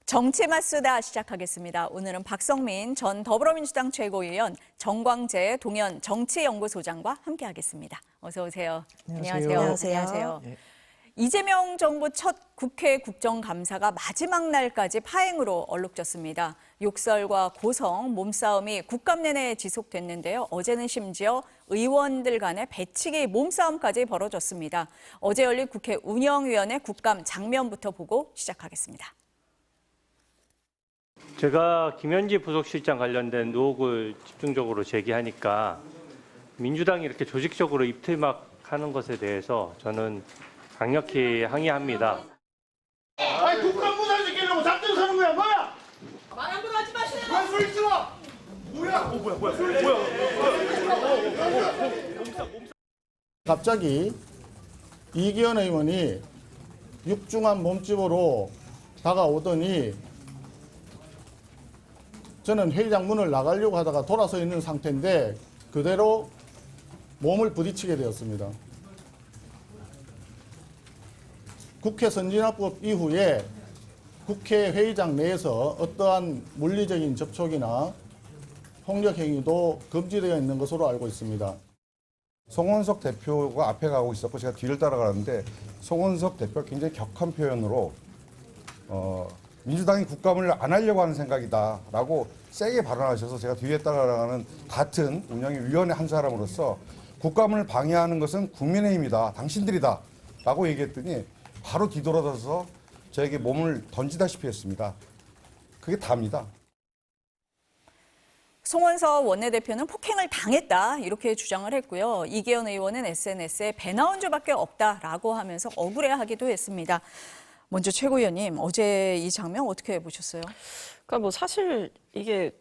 정치 맞수다 시작하겠습니다. 오늘은 박성민 전 더불어민주당 최고위원, 정광재 동연 정치연구소장과 함께하겠습니다. 어서 오세요. 안녕하세요. 안녕하세요. 이재명 정부 첫 국회 국정감사가 마지막 날까지 파행으로 얼룩졌습니다. 욕설과 고성, 몸싸움이 국감 내내 지속됐는데요. 어제는 심지어 의원들 간의 배치기 몸싸움까지 벌어졌습니다. 어제 열린 국회 운영위원회 국감 장면부터 보고 시작하겠습니다. 제가 김현지 부속실장 관련된 의혹을 집중적으로 제기하니까 민주당이 이렇게 조직적으로 입틀막하는 것에 대해서 저는 강력히 항의합니다. 아니 국감 무산시키려고 작전 서는 거야 뭐야? 말 함부로 하지 마세요. 왜 소리 질러? 뭐야? 갑자기 이기현 의원이 육중한 몸집으로 다가오더니 저는 회의장 문을 나가려고 하다가 돌아서 있는 상태인데 그대로 몸을 부딪히게 되었습니다. 국회 선진화법 이후에 국회 회의장 내에서 어떠한 물리적인 접촉이나 폭력 행위도 금지되어 있는 것으로 알고 있습니다. 송원석 대표가 앞에 가고 있었고 제가 뒤를 따라가는데 송원석 대표가 굉장히 격한 표현으로 민주당이 국감을 안 하려고 하는 생각이다라고 세게 발언하셔서 제가 뒤에 따라가는 같은 운영위원회 한 사람으로서 국감을 방해하는 것은 국민의힘이다, 당신들이다 라고 얘기했더니 바로 뒤돌아서서 저에게 몸을 던지다시피 했습니다. 그게 다입니다. 송원석 원내대표는 폭행을 당했다 이렇게 주장을 했고요. 이기현 의원은 SNS에 배 나온 줄밖에 없다라고 하면서 억울해하기도 했습니다. 먼저 최고위원님, 어제 이 장면 어떻게 보셨어요? 그러니까 뭐 사실 이게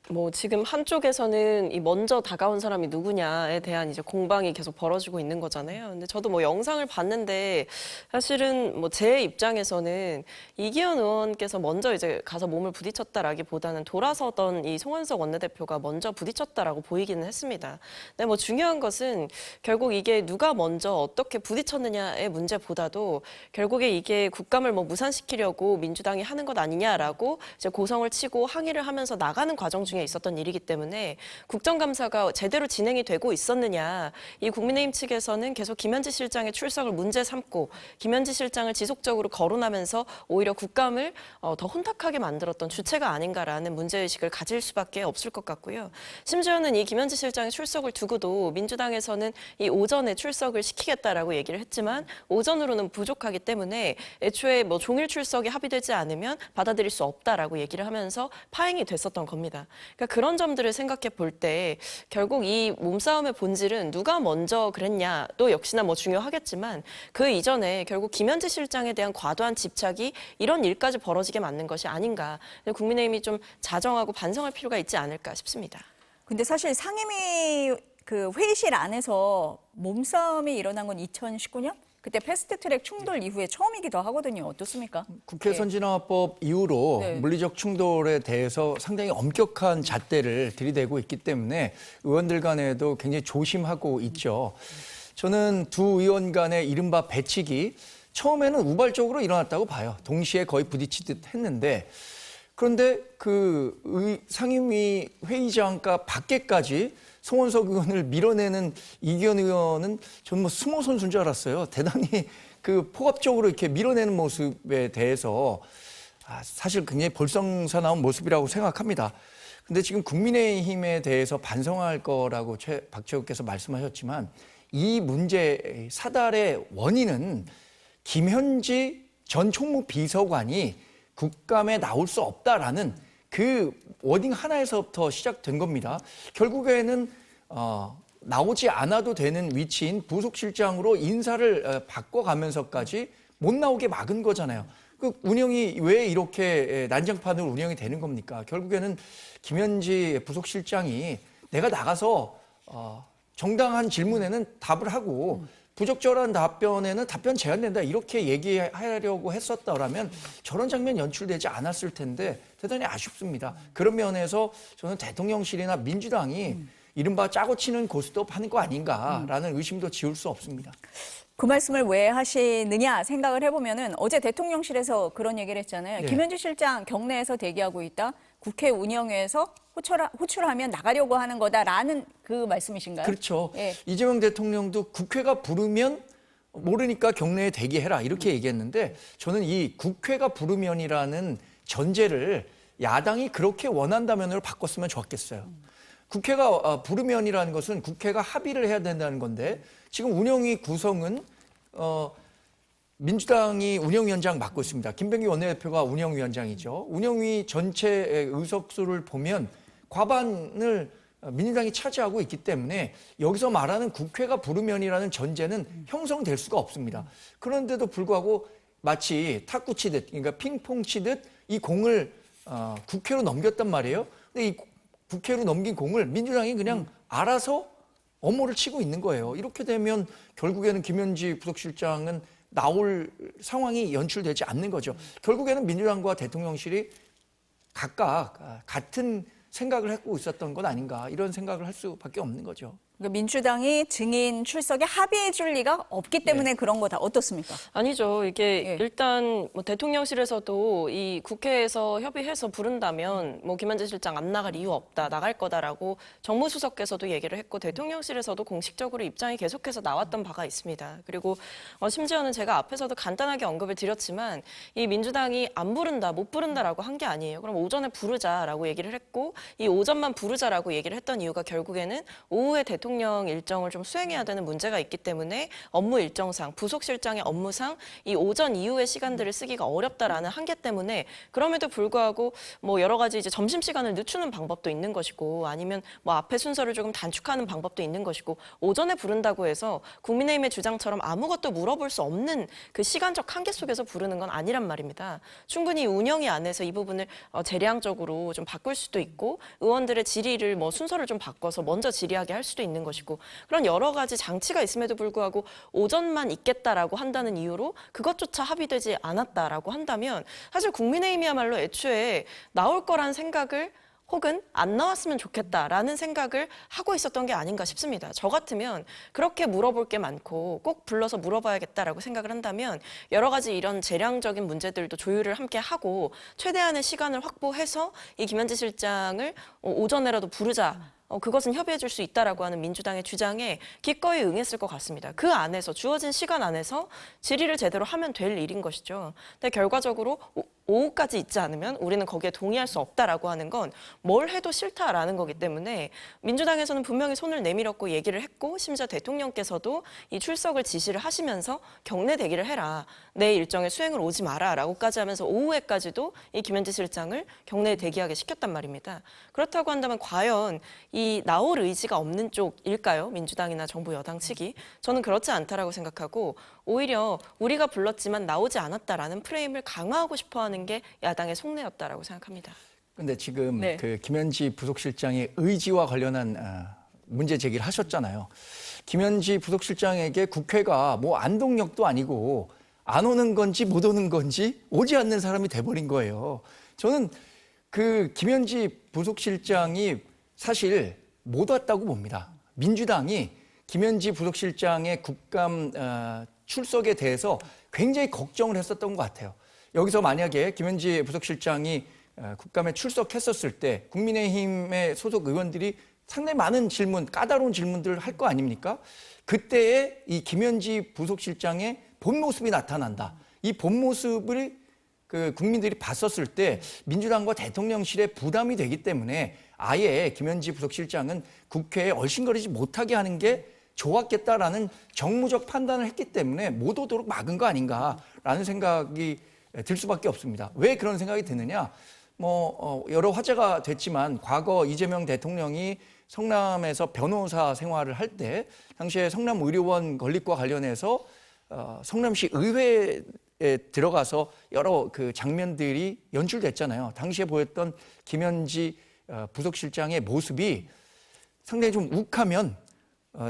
뭐 지금 한쪽에서는 이 먼저 다가온 사람이 누구냐에 대한 이제 공방이 계속 벌어지고 있는 거잖아요. 근데 저도 뭐 영상을 봤는데 사실은 뭐 제 입장에서는 이기현 의원께서 먼저 이제 가서 몸을 부딪혔다라기보다는 돌아서던 이 송원석 원내대표가 먼저 부딪혔다라고 보이기는 했습니다. 근데 뭐 중요한 것은 결국 이게 누가 먼저 어떻게 부딪혔느냐의 문제보다도 결국에 이게 국감을 뭐 무산시키려고 민주당이 하는 것 아니냐라고 이제 고성을 치고 항의를 하면서 나가는 과정 중에 있었던 일이기 때문에 국정감사가 제대로 진행이 되고 있었느냐, 이 국민의힘 측에서는 계속 김현지 실장의 출석을 문제 삼고 김현지 실장을 지속적으로 거론하면서 오히려 국감을 더 혼탁하게 만들었던 주체가 아닌가라는 문제의식을 가질 수밖에 없을 것 같고요. 심지어는 이 김현지 실장의 출석을 두고도 민주당에서는 이 오전에 출석을 시키겠다라고 얘기를 했지만 오전으로는 부족하기 때문에 애초에 뭐 종일 출석이 합의되지 않으면 받아들일 수 없다라고 얘기를 하면서 파행이 됐었던 겁니다. 그러니까 그런 점들을 생각해 볼 때 결국 이 몸싸움의 본질은 누가 먼저 그랬냐도 역시나 뭐 중요하겠지만 그 이전에 결국 김현지 실장에 대한 과도한 집착이 이런 일까지 벌어지게 만든 것이 아닌가. 국민의힘이 좀 자정하고 반성할 필요가 있지 않을까 싶습니다. 근데 사실 상임위 그 회의실 안에서 몸싸움이 일어난 건 2019년? 그때 패스트트랙 충돌 이후에 처음이기도 하거든요. 어떻습니까? 국회 선진화법 이후로 물리적 충돌에 대해서 상당히 엄격한 잣대를 들이대고 있기 때문에 의원들 간에도 굉장히 조심하고 있죠. 저는 두 의원 간의 이른바 배치기, 처음에는 우발적으로 일어났다고 봐요. 동시에 거의 부딪히듯 했는데, 그런데 그 상임위 회의장가 밖에까지 송원석 의원을 밀어내는 이기현 의원은 전 뭐 스모 선수인 줄 알았어요. 대단히 그 포갑적으로 이렇게 밀어내는 모습에 대해서 사실 굉장히 볼썽사나운 모습이라고 생각합니다. 근데 지금 국민의힘에 대해서 반성할 거라고 박 최고께서 말씀하셨지만 이 문제 사달의 원인은 김현지 전 총무비서관이 국감에 나올 수 없다라는 그 워딩 하나에서부터 시작된 겁니다. 결국에는 나오지 않아도 되는 위치인 부속실장으로 인사를 바꿔가면서까지 못 나오게 막은 거잖아요. 그 운영이 왜 이렇게 난장판으로 운영이 되는 겁니까? 결국에는 김현지 부속실장이 내가 나가서 정당한 질문에는 답을 하고 부적절한 답변에는 답변 제한된다 이렇게 얘기하려고 했었다라면 저런 장면 연출되지 않았을 텐데 대단히 아쉽습니다. 그런 면에서 저는 대통령실이나 민주당이 이른바 짜고 치는 고스톱 하는 거 아닌가라는 의심도 지울 수 없습니다. 그 말씀을 왜 하시느냐 생각을 해보면은 어제 대통령실에서 그런 얘기를 했잖아요. 네. 김현지 실장 경내에서 대기하고 있다. 국회 운영위에서 호출하면 나가려고 하는 거다라는 그 말씀이신가요? 그렇죠. 예. 이재명 대통령도 국회가 부르면 모르니까 경내에 대기해라 이렇게 얘기했는데 저는 이 국회가 부르면이라는 전제를 야당이 그렇게 원한다면으로 바꿨으면 좋았겠어요. 국회가 부르면이라는 것은 국회가 합의를 해야 된다는 건데 지금 운영위 구성은 민주당이 운영위원장 맡고 있습니다. 김병기 원내대표가 운영위원장이죠. 운영위 전체의 의석수를 보면 과반을 민주당이 차지하고 있기 때문에 여기서 말하는 국회가 부르면이라는 전제는 형성될 수가 없습니다. 그런데도 불구하고 마치 탁구 치듯, 그러니까 핑퐁 치듯 이 공을 국회로 넘겼단 말이에요. 근데 이 국회로 넘긴 공을 민주당이 그냥 알아서 업무를 치고 있는 거예요. 이렇게 되면 결국에는 김현지 부속실장은 나올 상황이 연출되지 않는 거죠. 결국에는 민주당과 대통령실이 각각 같은 생각을 하고 있었던 건 아닌가 이런 생각을 할 수밖에 없는 거죠. 그러니까 민주당이 증인 출석에 합의해 줄 리가 없기 때문에 그런 거다. 어떻습니까? 아니죠. 이게 예. 일단 뭐 대통령실에서도 이 국회에서 협의해서 부른다면 뭐 김현지 실장 안 나갈 이유 없다, 나갈 거다라고 정무수석께서도 얘기를 했고 대통령실에서도 공식적으로 입장이 계속해서 나왔던 바가 있습니다. 그리고 심지어는 제가 앞에서도 간단하게 언급을 드렸지만 이 민주당이 안 부른다, 못 부른다라고 한 게 아니에요. 그럼 오전에 부르자라고 얘기를 했고 이 오전만 부르자라고 얘기를 했던 이유가 결국에는 오후에 대통령 일정을 좀 수행해야 되는 문제가 있기 때문에 업무 일정상, 부속실장의 업무상 이 오전 이후의 시간들을 쓰기가 어렵다라는 한계 때문에 그럼에도 불구하고 뭐 여러 가지 이제 점심 시간을 늦추는 방법도 있는 것이고 아니면 뭐 앞에 순서를 조금 단축하는 방법도 있는 것이고 오전에 부른다고 해서 국민의힘의 주장처럼 아무것도 물어볼 수 없는 그 시간적 한계 속에서 부르는 건 아니란 말입니다. 충분히 운영위 안에서 이 부분을 재량적으로 좀 바꿀 수도 있고 의원들의 질의를 뭐 순서를 좀 바꿔서 먼저 질의하게 할 수도 있는 것이고 그런 여러 가지 장치가 있음에도 불구하고 오전만 있겠다라고 한다는 이유로 그것조차 합의되지 않았다라고 한다면 사실 국민의힘이야말로 애초에 나올 거란 생각을 혹은 안 나왔으면 좋겠다라는 생각을 하고 있었던 게 아닌가 싶습니다. 저 같으면 그렇게 물어볼 게 많고 꼭 불러서 물어봐야겠다라고 생각을 한다면 여러 가지 이런 재량적인 문제들도 조율을 함께 하고 최대한의 시간을 확보해서 이 김현지 실장을 오전에라도 부르자. 그것은 협의해 줄 수 있다라고 하는 민주당의 주장에 기꺼이 응했을 것 같습니다. 그 안에서 주어진 시간 안에서 질의를 제대로 하면 될 일인 것이죠. 근데 결과적으로 오후까지 있지 않으면 우리는 거기에 동의할 수 없다라고 하는 건 뭘 해도 싫다라는 거기 때문에 민주당에서는 분명히 손을 내밀었고 얘기를 했고 심지어 대통령께서도 이 출석을 지시를 하시면서 경내 대기를 해라. 내 일정에 수행을 오지 마라라고까지 하면서 오후에까지도 이 김현지 실장을 경내에 대기하게 시켰단 말입니다. 그렇다고 한다면 과연 이 나올 의지가 없는 쪽일까요? 민주당이나 정부 여당 측이. 저는 그렇지 않다라고 생각하고 오히려 우리가 불렀지만 나오지 않았다라는 프레임을 강화하고 싶어하는 게 야당의 속내였다라고 생각합니다. 근데 지금 네. 그 김현지 부속실장의 의지와 관련한 문제 제기를 하셨잖아요. 김현지 부속실장에게 국회가 뭐 안동역도 아니고 안 오는 건지 못 오는 건지 오지 않는 사람이 돼버린 거예요. 저는 그 김현지 부속실장이 사실 못 왔다고 봅니다. 민주당이 김현지 부속실장의 국감 출석에 대해서 굉장히 걱정을 했었던 것 같아요. 여기서 만약에 김현지 부속실장이 국감에 출석했었을 때 국민의힘의 소속 의원들이 상당히 많은 질문, 까다로운 질문들을 할 거 아닙니까? 그때에 이 김현지 부속실장의 본 모습이 나타난다. 이 본 모습을 그 국민들이 봤었을 때 민주당과 대통령실에 부담이 되기 때문에 아예 김현지 부속실장은 국회에 얼씬거리지 못하게 하는 게 좋았겠다라는 정무적 판단을 했기 때문에 못 오도록 막은 거 아닌가라는 생각이 들 수밖에 없습니다. 왜 그런 생각이 드느냐? 여러 화제가 됐지만 과거 이재명 대통령이 성남에서 변호사 생활을 할 때 당시에 성남 의료원 건립과 관련해서 성남시 의회에 들어가서 여러 그 장면들이 연출됐잖아요. 당시에 보였던 김현지 부속실장의 모습이 상당히 좀 욱하면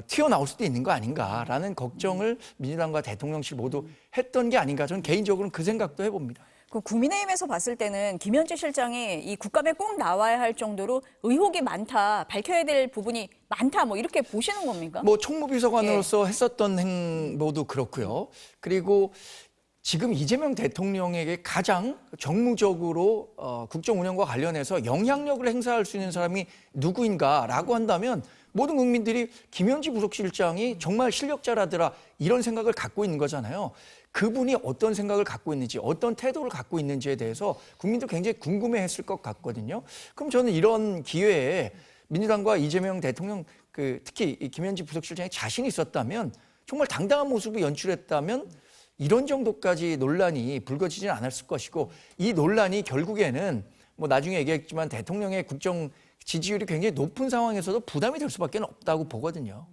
튀어나올 수도 있는 거 아닌가라는 걱정을 민주당과 대통령실 모두 했던 게 아닌가. 저는 개인적으로는 그 생각도 해봅니다. 그 국민의힘에서 봤을 때는 김현지 실장이 이 국감에 꼭 나와야 할 정도로 의혹이 많다, 밝혀야 될 부분이 많다, 뭐 이렇게 보시는 겁니까? 뭐 총무비서관으로서 했었던 행보도 그렇고요. 그리고 지금 이재명 대통령에게 가장 정무적으로 국정 운영과 관련해서 영향력을 행사할 수 있는 사람이 누구인가라고 한다면 모든 국민들이 김현지 부속실장이 정말 실력자라더라 이런 생각을 갖고 있는 거잖아요. 그분이 어떤 생각을 갖고 있는지 어떤 태도를 갖고 있는지에 대해서 국민들 굉장히 궁금해했을 것 같거든요. 그럼 저는 이런 기회에 민주당과 이재명 대통령 특히 이 김현지 부속실장이 자신이 있었다면 정말 당당한 모습을 연출했다면 이런 정도까지 논란이 불거지지는 않았을 것이고 이 논란이 결국에는 뭐 나중에 얘기했지만 대통령의 국정 지지율이 굉장히 높은 상황에서도 부담이 될 수밖에 없다고 보거든요.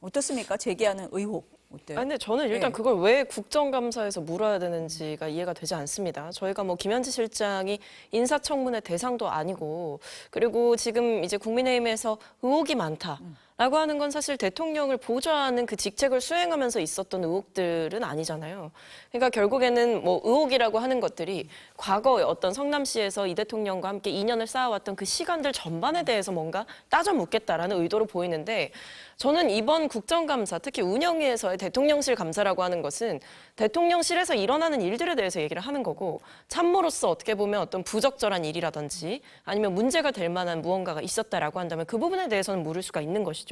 어떻습니까? 제기하는 의혹 어때요? 근데 저는 일단 그걸 왜 국정감사에서 물어야 되는지가 이해가 되지 않습니다. 저희가 뭐 김현지 실장이 인사청문회 대상도 아니고 그리고 지금 이제 국민의힘에서 의혹이 많다. 라고 하는 건 사실 대통령을 보좌하는 그 직책을 수행하면서 있었던 의혹들은 아니잖아요. 그러니까 결국에는 뭐 의혹이라고 하는 것들이 과거에 어떤 성남시에서 이 대통령과 함께 인연을 쌓아왔던 그 시간들 전반에 대해서 뭔가 따져 묻겠다라는 의도로 보이는데 저는 이번 국정감사, 특히 운영위에서의 대통령실 감사라고 하는 것은 대통령실에서 일어나는 일들에 대해서 얘기를 하는 거고 참모로서 어떻게 보면 어떤 부적절한 일이라든지 아니면 문제가 될 만한 무언가가 있었다라고 한다면 그 부분에 대해서는 물을 수가 있는 것이죠.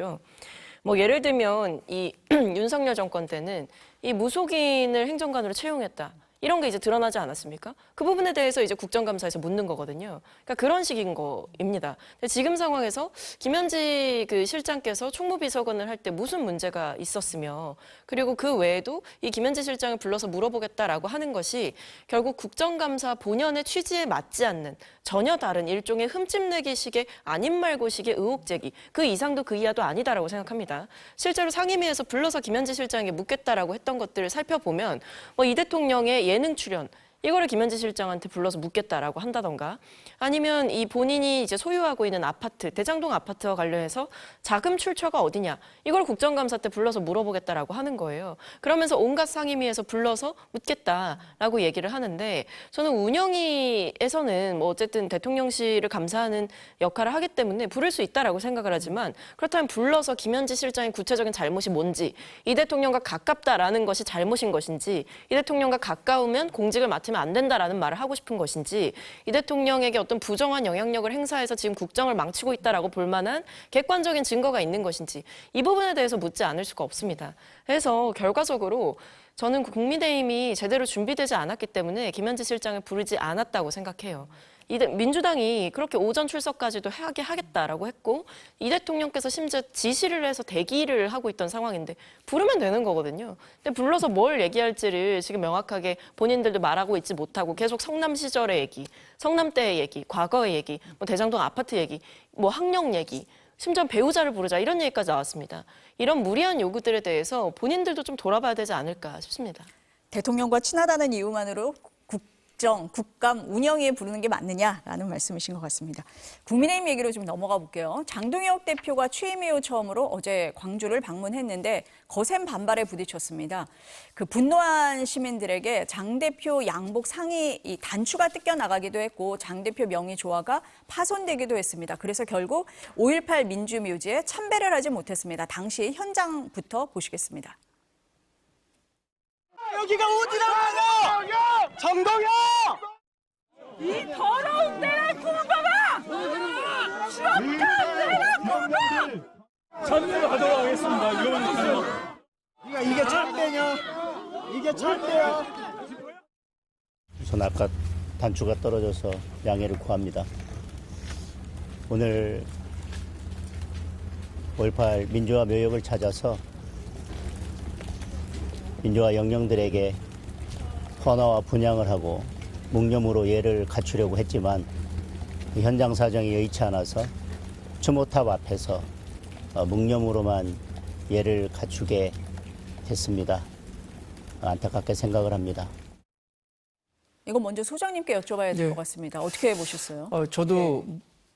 뭐 예를 들면 이 윤석열 정권 때는 이 무속인을 행정관으로 채용했다. 이런 게 이제 드러나지 않았습니까? 그 부분에 대해서 이제 국정감사에서 묻는 거거든요. 그러니까 그런 식인 거입니다. 근데 지금 상황에서 김현지 그 실장께서 총무비서관을 할 때 무슨 문제가 있었으며 그리고 그 외에도 이 김현지 실장을 불러서 물어보겠다라고 하는 것이 결국 국정감사 본연의 취지에 맞지 않는 전혀 다른 일종의 흠집내기식의 아닌 말고식의 의혹 제기 그 이상도 그 이하도 아니다라고 생각합니다. 실제로 상임위에서 불러서 김현지 실장에게 묻겠다라고 했던 것들을 살펴보면 뭐 이 대통령의 예능 출연 이거를 김현지 실장한테 불러서 묻겠다라고 한다던가 아니면 이 본인이 이제 소유하고 있는 아파트, 대장동 아파트와 관련해서 자금 출처가 어디냐 이걸 국정감사 때 불러서 물어보겠다라고 하는 거예요. 그러면서 온갖 상임위에서 불러서 묻겠다라고 얘기를 하는데 저는 운영위에서는 뭐 어쨌든 대통령실을 감사하는 역할을 하기 때문에 부를 수 있다라고 생각을 하지만 그렇다면 불러서 김현지 실장의 구체적인 잘못이 뭔지 이 대통령과 가깝다라는 것이 잘못인 것인지 이 대통령과 가까우면 공직을 맡으면 안 된다라는 말을 하고 싶은 것인지 이 대통령에게 어떤 부정한 영향력을 행사해서 지금 국정을 망치고 있다라고 볼 만한 객관적인 증거가 있는 것인지 이 부분에 대해서 묻지 않을 수가 없습니다. 그래서 결과적으로 저는 국민의힘이 제대로 준비되지 않았기 때문에 김현지 실장을 부르지 않았다고 생각해요. 민주당이 그렇게 오전 출석까지도 하게 하겠다라고 했고 이 대통령께서 심지어 지시를 해서 대기를 하고 있던 상황인데 부르면 되는 거거든요. 근데 불러서 뭘 얘기할지를 지금 명확하게 본인들도 말하고 있지 못하고 계속 성남 시절의 얘기, 성남 때의 얘기, 과거의 얘기, 뭐 대장동 아파트 얘기, 뭐 학령 얘기, 심지어 배우자를 부르자 이런 얘기까지 나왔습니다. 이런 무리한 요구들에 대해서 본인들도 좀 돌아봐야 되지 않을까 싶습니다. 대통령과 친하다는 이유만으로 국감 운영위에 부르는 게 맞느냐라는 말씀이신 것 같습니다. 국민의힘 얘기로 좀 넘어가 볼게요. 장동혁 대표가 취임 이후 처음으로 어제 광주를 방문했는데 거센 반발에 부딪혔습니다. 그 분노한 시민들에게 장 대표 양복 상의 단추가 뜯겨나가기도 했고 장 대표 명의 조화가 파손되기도 했습니다. 그래서 결국 5.18 민주묘지에 참배를 하지 못했습니다. 당시 현장부터 보시겠습니다. 여기가 어디라고! 정동영! 이 더러운 데라 군가가! 추악한 데라 군가! 참배를 하도록 하겠습니다. 이거는 이게 참배냐? 이게 참배야? 우선 아까 단추가 떨어져서 양해를 구합니다. 오늘 5.18 민주화 묘역을 찾아서 민주화 영령들에게 헌화와 분향을 하고 묵념으로 예를 갖추려고 했지만 현장 사정이 여의치 않아서 추모탑 앞에서 묵념으로만 예를 갖추게 됐습니다. 안타깝게 생각을 합니다. 이거 먼저 소장님께 여쭤봐야 될 것 같습니다. 어떻게 보셨어요? 저도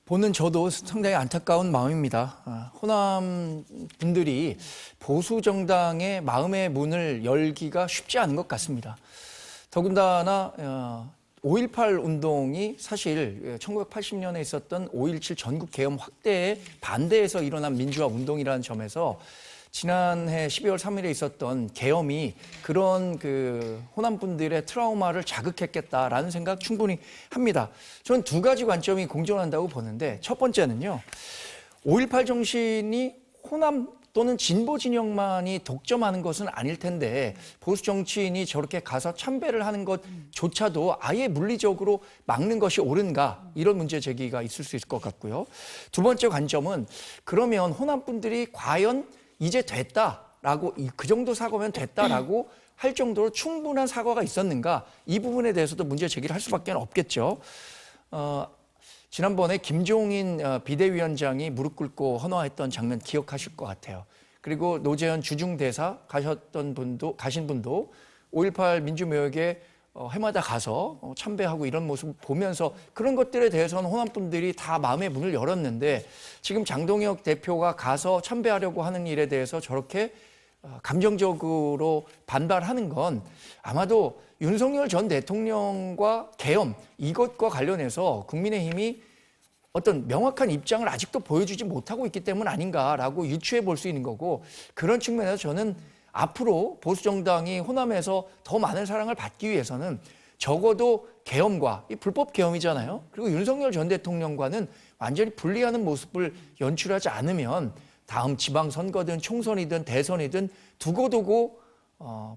보는 저도 상당히 안타까운 마음입니다. 호남 분들이 보수 정당의 마음의 문을 열기가 쉽지 않은 것 같습니다. 더군다나 5.18 운동이 사실 1980년에 있었던 5.17 전국 계엄 확대에 반대해서 일어난 민주화 운동이라는 점에서 지난해 12월 3일에 있었던 계엄이 그런 그 호남분들의 트라우마를 자극했겠다라는 생각 충분히 합니다. 저는 두 가지 관점이 공존한다고 보는데 첫 번째는요. 5.18 정신이 호남 또는 진보 진영만이 독점하는 것은 아닐 텐데 보수 정치인이 저렇게 가서 참배를 하는 것조차도 아예 물리적으로 막는 것이 옳은가 이런 문제 제기가 있을 수 있을 것 같고요. 두 번째 관점은 그러면 호남 분들이 과연 이제 됐다라고 그 정도 사과면 됐다라고 할 정도로 충분한 사과가 있었는가 이 부분에 대해서도 문제 제기를 할 수밖에 없겠죠. 지난번에 김종인 비대위원장이 무릎 꿇고 헌화했던 장면 기억하실 것 같아요. 그리고 노재현 주중대사 가신 분도 5.18 민주묘역에 해마다 가서 참배하고 이런 모습 보면서 그런 것들에 대해서는 호남분들이 다 마음의 문을 열었는데 지금 장동혁 대표가 가서 참배하려고 하는 일에 대해서 저렇게 감정적으로 반발하는 건 아마도 윤석열 전 대통령과 계엄 이것과 관련해서 국민의힘이 어떤 명확한 입장을 아직도 보여주지 못하고 있기 때문 아닌가라고 유추해 볼 수 있는 거고 그런 측면에서 저는 앞으로 보수정당이 호남에서 더 많은 사랑을 받기 위해서는 적어도 계엄과 이 불법 계엄이잖아요. 그리고 윤석열 전 대통령과는 완전히 분리하는 모습을 연출하지 않으면 다음 지방선거든 총선이든 대선이든 두고두고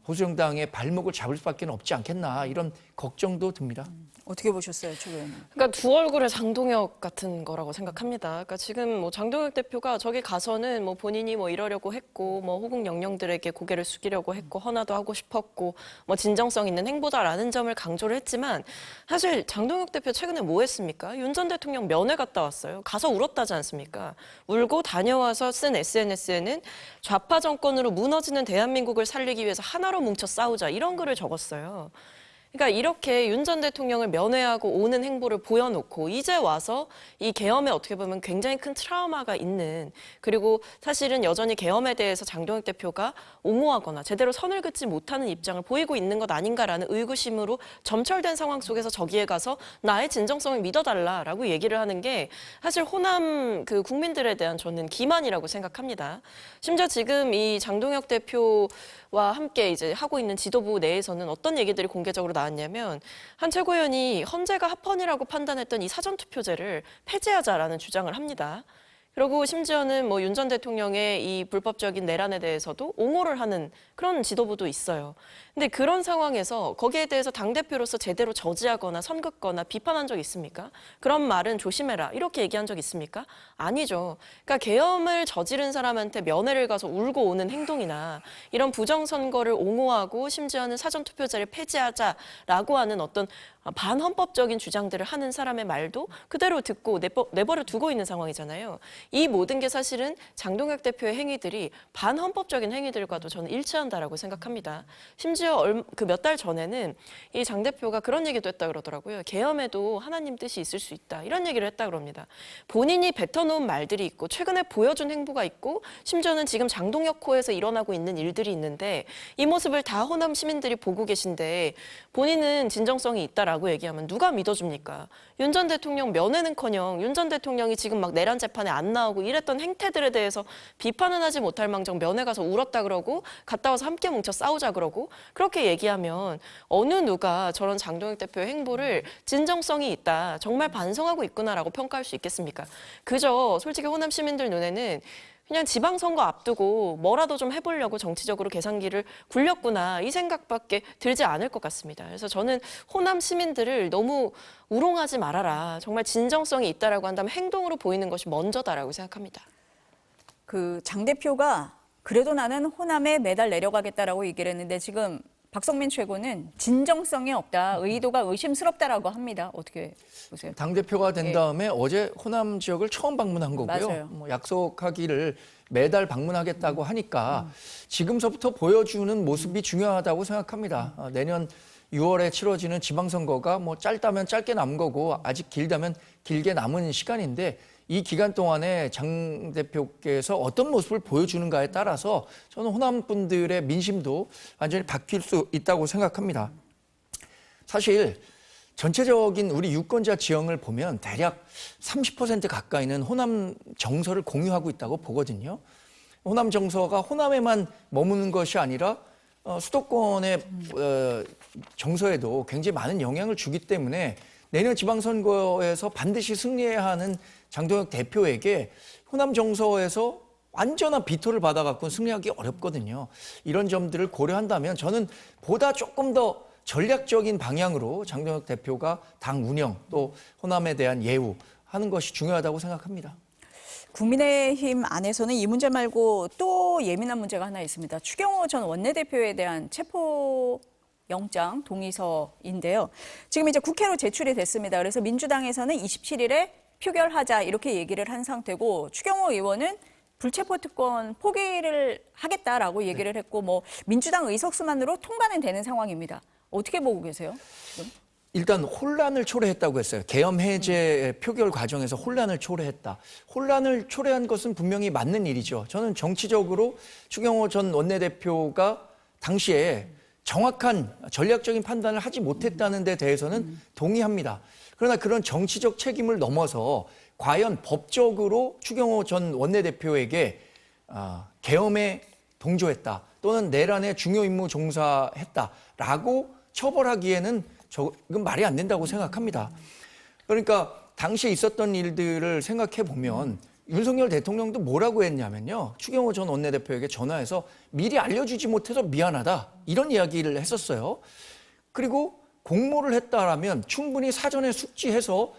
보수정당의 발목을 잡을 수밖에 없지 않겠나 이런 걱정도 듭니다. 어떻게 보셨어요, 최 의원님? 그러니까 두 얼굴의 장동혁 같은 거라고 생각합니다. 그러니까 지금 뭐 장동혁 대표가 저기 가서는 뭐 본인이 뭐 이러려고 했고 뭐 호국 영령들에게 고개를 숙이려고 했고 헌화도 하고 싶었고 뭐 진정성 있는 행보다라는 점을 강조를 했지만 사실 장동혁 대표 최근에 뭐 했습니까? 윤 전 대통령 면회 갔다 왔어요. 가서 울었다지 않습니까? 울고 다녀와서 쓴 SNS에는 좌파 정권으로 무너지는 대한민국을 살리기 위해서 하나로 뭉쳐 싸우자 이런 글을 적었어요. 그러니까 이렇게 윤 전 대통령을 면회하고 오는 행보를 보여놓고 이제 와서 이 계엄에 어떻게 보면 굉장히 큰 트라우마가 있는 그리고 사실은 여전히 계엄에 대해서 장동혁 대표가 옹호하거나 제대로 선을 긋지 못하는 입장을 보이고 있는 것 아닌가라는 의구심으로 점철된 상황 속에서 저기에 가서 나의 진정성을 믿어달라라고 얘기를 하는 게 사실 호남 그 국민들에 대한 저는 기만이라고 생각합니다. 심지어 지금 이 장동혁 대표와 함께 이제 하고 있는 지도부 내에서는 어떤 얘기들이 공개적으로 나왔냐면 한 최고위원이 헌재가 합헌이라고 판단했던 이 사전투표제를 폐지하자라는 주장을 합니다. 그리고 심지어는 뭐 윤 전 대통령의 이 불법적인 내란에 대해서도 옹호를 하는 그런 지도부도 있어요. 근데 그런 상황에서 거기에 대해서 당대표로서 제대로 저지하거나 선긋거나 비판한 적 있습니까? 그런 말은 조심해라 이렇게 얘기한 적 있습니까? 아니죠. 그러니까 계엄을 저지른 사람한테 면회를 가서 울고 오는 행동이나 이런 부정선거를 옹호하고 심지어는 사전투표제를 폐지하자라고 하는 어떤 반헌법적인 주장들을 하는 사람의 말도 그대로 듣고 내버려 두고 있는 상황이잖아요. 이 모든 게 사실은 장동혁 대표의 행위들이 반헌법적인 행위들과도 저는 일치한다라고 생각합니다. 심지어 그 몇 달 전에는 이 장 대표가 그런 얘기도 했다 그러더라고요. 계엄에도 하나님 뜻이 있을 수 있다. 이런 얘기를 했다 그럽니다. 본인이 뱉어놓은 말들이 있고 최근에 보여준 행보가 있고 심지어는 지금 장동혁 코에서 일어나고 있는 일들이 있는데 이 모습을 다 호남 시민들이 보고 계신데 본인은 진정성이 있다라고 얘기하면 누가 믿어줍니까? 윤 전 대통령 면회는커녕 윤 전 대통령이 지금 막 내란 재판에 안 나오고 이랬던 행태들에 대해서 비판은 하지 못할 망정 면회 가서 울었다 그러고 갔다 와서 함께 뭉쳐 싸우자 그러고 그렇게 얘기하면 어느 누가 저런 장동혁 대표의 행보를 진정성이 있다, 정말 반성하고 있구나라고 평가할 수 있겠습니까? 그저 솔직히 호남 시민들 눈에는 그냥 지방선거 앞두고 뭐라도 좀 해보려고 정치적으로 계산기를 굴렸구나 이 생각밖에 들지 않을 것 같습니다. 그래서 저는 호남 시민들을 너무 우롱하지 말아라. 정말 진정성이 있다라고 한다면 행동으로 보이는 것이 먼저다라고 생각합니다. 그 장 대표가 그래도 나는 호남에 매달 내려가겠다라고 얘기를 했는데 지금 박성민 최고는 진정성이 없다, 의도가 의심스럽다라고 합니다. 어떻게 보세요? 당대표가 된 다음에 어제 호남 지역을 처음 방문한 거고요. 맞아요. 뭐 약속하기를 매달 방문하겠다고 하니까 지금서부터 보여주는 모습이 중요하다고 생각합니다. 내년 6월에 치러지는 지방선거가 뭐 짧다면 짧게 남은 거고 아직 길다면 길게 남은 시간인데 이 기간 동안에 장 대표께서 어떤 모습을 보여주는가에 따라서 저는 호남 분들의 민심도 완전히 바뀔 수 있다고 생각합니다. 사실 전체적인 우리 유권자 지형을 보면 대략 30% 가까이는 호남 정서를 공유하고 있다고 보거든요. 호남 정서가 호남에만 머무는 것이 아니라 수도권의 정서에도 굉장히 많은 영향을 주기 때문에 내년 지방선거에서 반드시 승리해야 하는 장동혁 대표에게 호남 정서에서 완전한 비토를 받아갖고 승리하기 어렵거든요. 이런 점들을 고려한다면 저는 보다 조금 더 전략적인 방향으로 장동혁 대표가 당 운영 또 호남에 대한 예우 하는 것이 중요하다고 생각합니다. 국민의힘 안에서는 이 문제 말고 또 예민한 문제가 하나 있습니다. 추경호 전 원내대표에 대한 체포영장 동의서인데요. 지금 이제 국회로 제출이 됐습니다. 그래서 민주당에서는 27일에 표결하자 이렇게 얘기를 한 상태고 추경호 의원은 불체포 특권 포기를 하겠다라고 얘기를 했고 뭐 민주당 의석수만으로 통과는 되는 상황입니다. 어떻게 보고 계세요? 지금? 일단 혼란을 초래했다고 했어요. 계엄 해제 표결 과정에서 혼란을 초래했다. 혼란을 초래한 것은 분명히 맞는 일이죠. 저는 정치적으로 추경호 전 원내대표가 당시에 정확한 전략적인 판단을 하지 못했다는 데 대해서는 동의합니다. 그러나 그런 정치적 책임을 넘어서 과연 법적으로 추경호 전 원내대표에게 계엄에 동조했다 또는 내란의 중요 임무 종사했다라고 처벌하기에는 이건 말이 안 된다고 생각합니다. 그러니까 당시에 있었던 일들을 생각해 보면 윤석열 대통령도 뭐라고 했냐면요. 추경호 전 원내대표에게 전화해서 미리 알려주지 못해서 미안하다 이런 이야기를 했었어요. 그리고 공모를 했다라면 충분히 사전에 숙지해서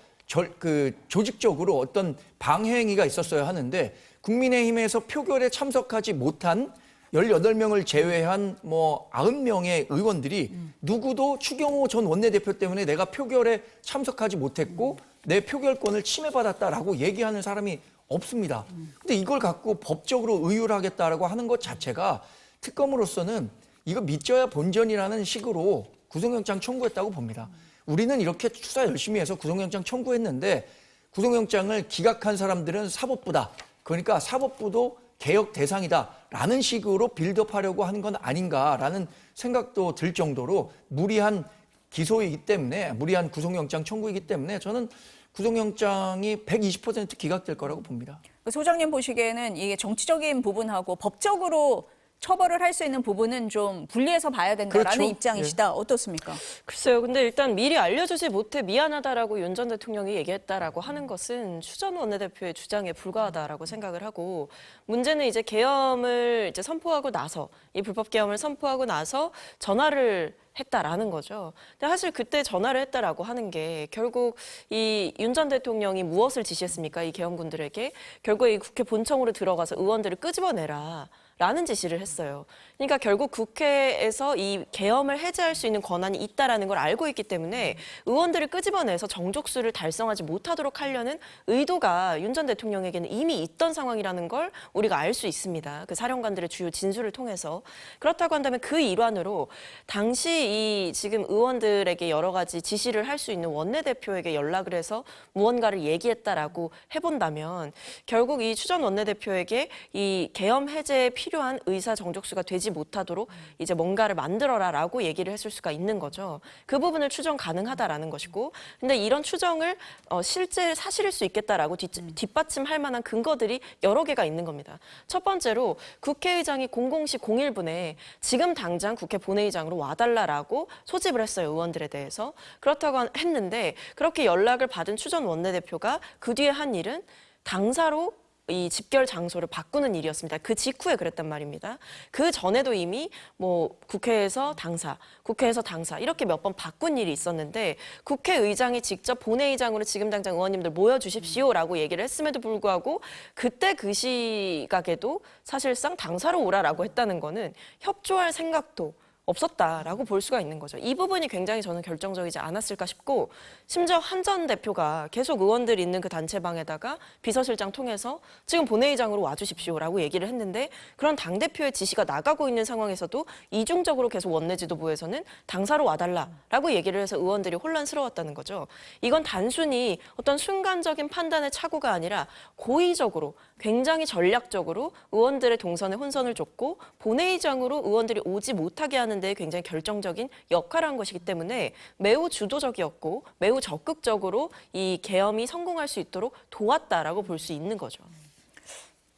조직적으로 어떤 방해행위가 있었어야 하는데 국민의힘에서 표결에 참석하지 못한 18명을 제외한 90명의 의원들이 누구도 추경호 전 원내대표 때문에 내가 표결에 참석하지 못했고 내 표결권을 침해받았다라고 얘기하는 사람이 없습니다. 근데 이걸 갖고 법적으로 의율하겠다라고 하는 것 자체가 특검으로서는 이거 믿져야 본전이라는 식으로 구속영장 청구했다고 봅니다. 우리는 이렇게 수사 열심히 해서 구속영장 청구했는데 구속영장을 기각한 사람들은 사법부다. 그러니까 사법부도 개혁 대상이다라는 식으로 빌드업하려고 하는 건 아닌가라는 생각도 들 정도로 무리한 기소이기 때문에 무리한 구속영장 청구이기 때문에 저는 구속영장이 120% 기각될 거라고 봅니다. 소장님 보시기에는 이게 정치적인 부분하고 법적으로 처벌을 할 수 있는 부분은 좀 분리해서 봐야 된다라는 그렇죠. 입장이시다. 어떻습니까? 글쎄요. 근데 일단 미리 알려주지 못해 미안하다라고 윤 전 대통령이 얘기했다라고 하는 것은 추 전 원내대표의 주장에 불과하다라고 생각을 하고 문제는 이제 계엄을 이제 선포하고 나서 이 불법 계엄을 선포하고 나서 전화를 했다라는 거죠. 근데 사실 그때 전화를 했다라고 하는 게 결국 이 윤 전 대통령이 무엇을 지시했습니까? 이 계엄군들에게 결국 이 국회 본청으로 들어가서 의원들을 끄집어내라. 라는 지시를 했어요. 그러니까 결국 국회에서 이 계엄을 해제할 수 있는 권한이 있다라는 걸 알고 있기 때문에 의원들을 끄집어내서 정족수를 달성하지 못하도록 하려는 의도가 윤 전 대통령에게는 이미 있던 상황이라는 걸 우리가 알 수 있습니다. 그 사령관들의 주요 진술을 통해서. 그렇다고 한다면 그 일환으로 당시 이 지금 의원들에게 여러 가지 지시를 할 수 있는 원내대표에게 연락을 해서 무언가를 얘기했다라고 해본다면 결국 이 추 전 원내대표에게 이 계엄 해제에 필요한 의사 정족수가 되지 못하도록 이제 뭔가를 만들어라라고 얘기를 했을 수가 있는 거죠. 그 부분을 추정 가능하다라는 것이고, 근데 이런 추정을 실제 사실일 수 있겠다라고 뒷받침할 만한 근거들이 여러 개가 있는 겁니다. 첫 번째로 국회의장이 공공시 01분에 지금 당장 국회 본회의장으로 와달라라고 소집을 했어요. 의원들에 대해서. 그렇다고 했는데 그렇게 연락을 받은 추 전 원내대표가 그 뒤에 한 일은 당사로 이 집결 장소를 바꾸는 일이었습니다. 그 직후에 그랬단 말입니다. 그 전에도 이미 국회에서 당사 이렇게 몇 번 바꾼 일이 있었는데 국회의장이 직접 본회의장으로 지금 당장 의원님들 모여주십시오라고 얘기를 했음에도 불구하고 그때 그 시각에도 사실상 당사로 오라라고 했다는 거는 협조할 생각도 없었다라고 볼 수가 있는 거죠. 이 부분이 굉장히 저는 결정적이지 않았을까 싶고 심지어 한 전 대표가 계속 의원들 있는 그 단체방에다가 비서실장 통해서 지금 본회의장으로 와주십시오라고 얘기를 했는데 그런 당대표의 지시가 나가고 있는 상황에서도 이중적으로 계속 원내 지도부에서는 당사로 와달라라고 얘기를 해서 의원들이 혼란스러웠다는 거죠. 이건 단순히 어떤 순간적인 판단의 착오가 아니라 고의적으로 굉장히 전략적으로 의원들의 동선에 혼선을 줬고 본회의장으로 의원들이 오지 못하게 하는 판단하는 데 굉장히 결정적인 역할을 한 것이기 때문에 매우 주도적이었고 매우 적극적으로 이 계엄이 성공할 수 있도록 도왔다라고 볼 수 있는 거죠.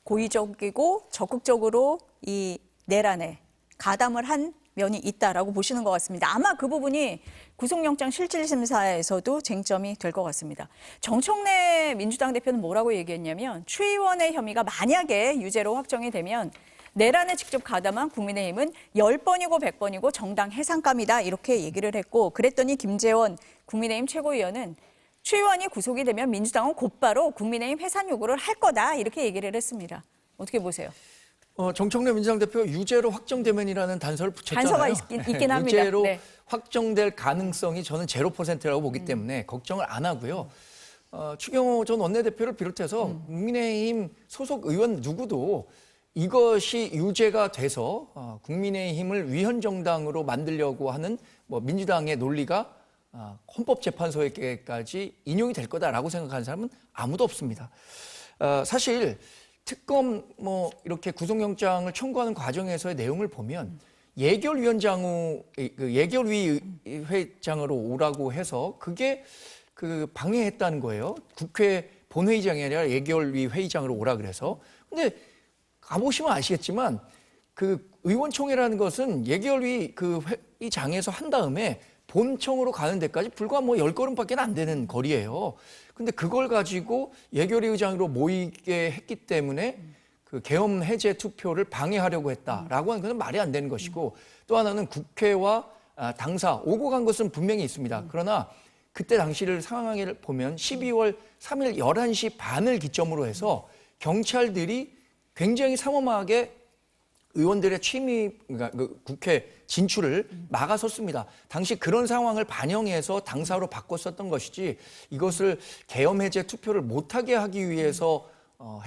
고의적이고 적극적으로 이 내란에 가담을 한 면이 있다라고 보시는 것 같습니다. 아마 그 부분이 구속영장 실질심사에서도 쟁점이 될 것 같습니다. 정청래 민주당 대표는 뭐라고 얘기했냐면 추의원의 혐의가 만약에 유죄로 확정이 되면 내란에 직접 가담한 국민의힘은 10번이고 100번이고 정당 해산감이다 이렇게 얘기를 했고 그랬더니 김재원 국민의힘 최고위원은 추의원이 구속이 되면 민주당은 곧바로 국민의힘 해산 요구를 할 거다 이렇게 얘기를 했습니다. 어떻게 보세요? 정청래 민주당 대표 유죄로 확정되면이라는 단서를 붙였잖아요. 단서가 있긴 합니다. 유죄로 네. 확정될 가능성이 저는 0%라고 보기 때문에 걱정을 안 하고요. 추경호 전 원내대표를 비롯해서 국민의힘 소속 의원 누구도 이것이 유죄가 돼서 국민의힘을 위헌정당으로 만들려고 하는 뭐 민주당의 논리가 헌법재판소에게까지 인용이 될 거다라고 생각하는 사람은 아무도 없습니다. 사실 특검 뭐 이렇게 구속영장을 청구하는 과정에서의 내용을 보면 예결위원장 예결위 회장으로 오라고 해서 그게 그 방해했다는 거예요. 국회 본회의장이 아니라 예결위 회의장으로 오라 그래서. 근데 가보시면 아시겠지만 그 의원총회라는 것은 예결위 그 회의장에서 한 다음에 본청으로 가는 데까지 불과 뭐 10걸음밖에 안 되는 거리예요. 근데 그걸 가지고 예결위 의장으로 모이게 했기 때문에 그 계엄 해제 투표를 방해하려고 했다라고 하는 것은 말이 안 되는 것이고 또 하나는 국회와 당사 오고 간 것은 분명히 있습니다. 그러나 그때 당시를 상황을 보면 12월 3일 11시 반을 기점으로 해서 경찰들이 굉장히 삼엄하게 의원들의 침입, 그러니까 그 국회 진출을 막아섰습니다. 당시 그런 상황을 반영해서 당사로 바꿨었던 것이지 이것을 계엄 해제 투표를 못하게 하기 위해서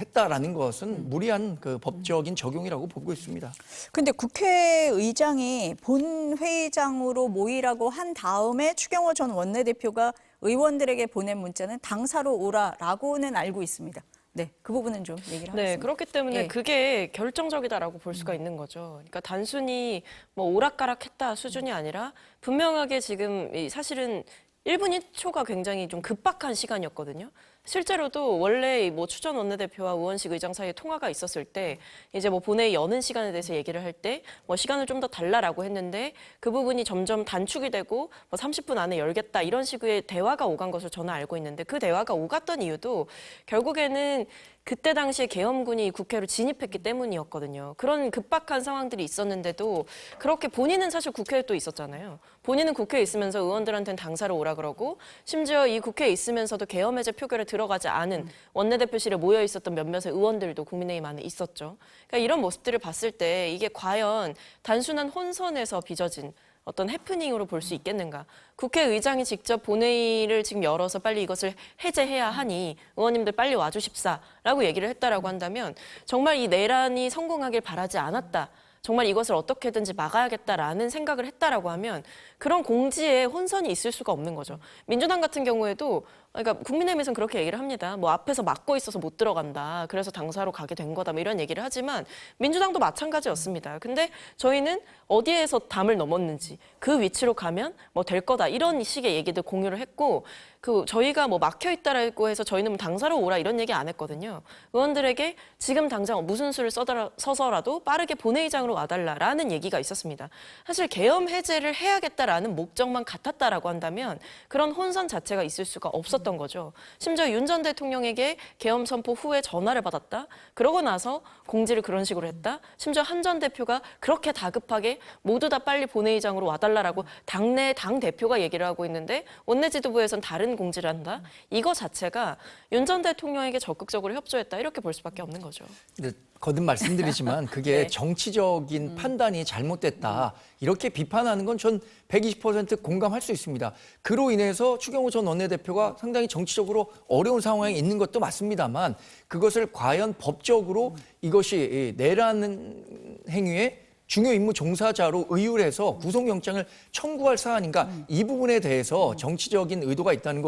했다라는 것은 무리한 그 법적인 적용이라고 보고 있습니다. 근데 국회의장이 본회의장으로 모이라고 한 다음에 추경호 전 원내대표가 의원들에게 보낸 문자는 당사로 오라라고는 알고 있습니다. 네, 그 부분은 좀 얘기를 하겠습니다. 네, 그렇기 때문에 예. 그게 결정적이다라고 볼 수가 있는 거죠. 그러니까 단순히 뭐 오락가락했다 수준이 아니라 분명하게 지금 사실은 1분 1초가 굉장히 좀 급박한 시간이었거든요. 실제로도 원래 뭐 추 전 원내대표와 우원식 의장 사이에 통화가 있었을 때 이제 뭐 본회의 여는 시간에 대해서 얘기를 할 때 뭐 시간을 좀 더 달라라고 했는데 그 부분이 점점 단축이 되고 뭐 30분 안에 열겠다 이런 식의 대화가 오간 것을 저는 알고 있는데 그 대화가 오갔던 이유도 결국에는 그때 당시에 계엄군이 국회로 진입했기 때문이었거든요. 그런 급박한 상황들이 있었는데도 그렇게 본인은 사실 국회에 또 있었잖아요. 본인은 국회에 있으면서 의원들한테는 당사로 오라 그러고 심지어 이 국회에 있으면서도 계엄 해제 표결에 들어가지 않은 원내대표실에 모여 있었던 몇몇의 의원들도 국민의힘 안에 있었죠. 그러니까 이런 모습들을 봤을 때 이게 과연 단순한 혼선에서 빚어진 어떤 해프닝으로 볼 수 있겠는가. 국회의장이 직접 본회의를 지금 열어서 빨리 이것을 해제해야 하니 의원님들 빨리 와주십사라고 얘기를 했다라고 한다면 정말 이 내란이 성공하길 바라지 않았다. 정말 이것을 어떻게든지 막아야겠다라는 생각을 했다라고 하면 그런 공지에 혼선이 있을 수가 없는 거죠. 민주당 같은 경우에도 그러니까 국민의힘에서는 그렇게 얘기를 합니다. 뭐 앞에서 막고 있어서 못 들어간다. 그래서 당사로 가게 된 거다. 뭐 이런 얘기를 하지만 민주당도 마찬가지였습니다. 근데 저희는 어디에서 담을 넘었는지 그 위치로 가면 뭐 될 거다. 이런 식의 얘기들 공유를 했고 그 저희가 뭐 막혀 있다라고 해서 저희는 당사로 오라 이런 얘기 안 했거든요. 의원들에게 지금 당장 무슨 수를 서서라도 빠르게 본회의장으로 와달라라는 얘기가 있었습니다. 사실 계엄 해제를 해야겠다라는 목적만 같았다라고 한다면 그런 혼선 자체가 있을 수가 없었던 거죠. 심지어 윤 전 대통령에게 계엄 선포 후에 전화를 받았다. 그러고 나서 공지를 그런 식으로 했다. 심지어 한 전 대표가 그렇게 다급하게 모두 다 빨리 본회의장으로 와달라라고 당내 당 대표가 얘기를 하고 있는데 원내 지도부에선 다른 공지를 한다. 이거 자체가 윤 전 대통령에게 적극적으로 협조했다. 이렇게 볼 수밖에 없는 거죠. 근데 거듭 말씀드리지만 그게 네. 정치적인 판단이 잘못됐다. 이렇게 비판하는 건 전 120% 공감할 수 있습니다. 그로 인해서 추경호 전 원내대표가 상당히 정치적으로 어려운 상황에 있는 것도 맞습니다만 그것을 과연 법적으로 이것이 내란 행위에 중요 임무 종사자로 의율해서 구속영장을 청구할 사안인가 이 부분에 대해서 정치적인 의도가 있다는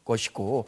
것이고